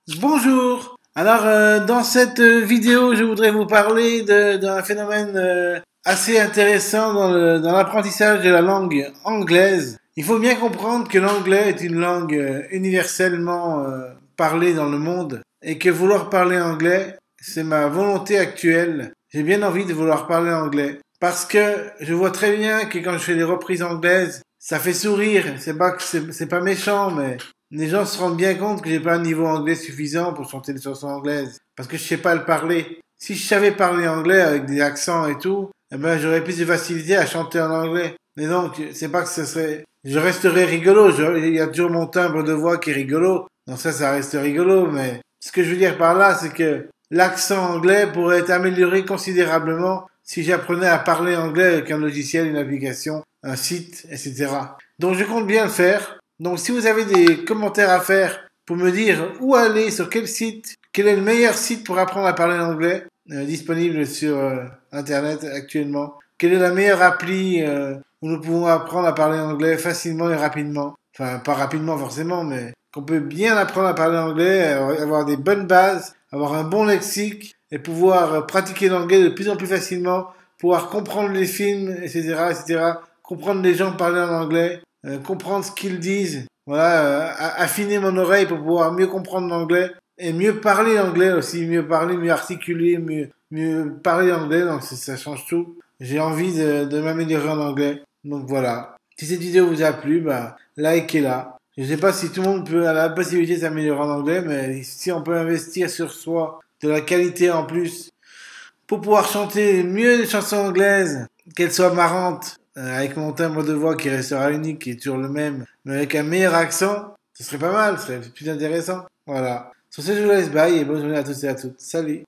Bonjour. Alors, dans cette vidéo, je voudrais vous parler d'un phénomène assez intéressant dans l'apprentissage de la langue anglaise. Il faut bien comprendre que l'anglais est une langue universellement parlée dans le monde et que vouloir parler anglais, c'est ma volonté actuelle. J'ai bien envie de vouloir parler anglais parce que je vois très bien que quand je fais des reprises anglaises, ça fait sourire. C'est pas méchant, mais les gens se rendent bien compte que j'ai pas un niveau anglais suffisant pour chanter des chansons anglaises. Parce que je sais pas le parler. Si je savais parler anglais avec des accents et tout, eh ben, j'aurais plus de facilité à chanter en anglais. Mais donc, c'est pas que ce serait, je resterais rigolo. Il y a toujours mon timbre de voix qui est rigolo. Donc ça reste rigolo. Mais ce que je veux dire par là, c'est que l'accent anglais pourrait être amélioré considérablement si j'apprenais à parler anglais avec un logiciel, une application, un site, etc. Donc je compte bien le faire. Donc si vous avez des commentaires à faire pour me dire où aller, sur quel site, quel est le meilleur site pour apprendre à parler anglais, disponible sur Internet actuellement, quelle est la meilleure appli où nous pouvons apprendre à parler anglais facilement et rapidement, enfin pas rapidement forcément, mais qu'on peut bien apprendre à parler anglais, avoir des bonnes bases, avoir un bon lexique et pouvoir pratiquer l'anglais de plus en plus facilement, pouvoir comprendre les films, etc., etc., comprendre les gens parler en anglais, comprendre ce qu'ils disent, voilà, affiner mon oreille pour pouvoir mieux comprendre l'anglais et mieux parler anglais aussi, mieux parler, mieux articuler, mieux parler anglais, donc ça change tout. J'ai envie de m'améliorer en anglais, donc voilà. Si cette vidéo vous a plu, bah, likez-la. Je ne sais pas si tout le monde peut, a la possibilité de s'améliorer en anglais, mais si on peut investir sur soi, de la qualité en plus, pour pouvoir chanter mieux les chansons anglaises, qu'elles soient marrantes, avec mon timbre de voix qui restera unique, qui est toujours le même, mais avec un meilleur accent, ce serait pas mal, ce serait plus intéressant. Voilà. Sur ce, je vous laisse, bye et bonne journée à tous et à toutes. Salut!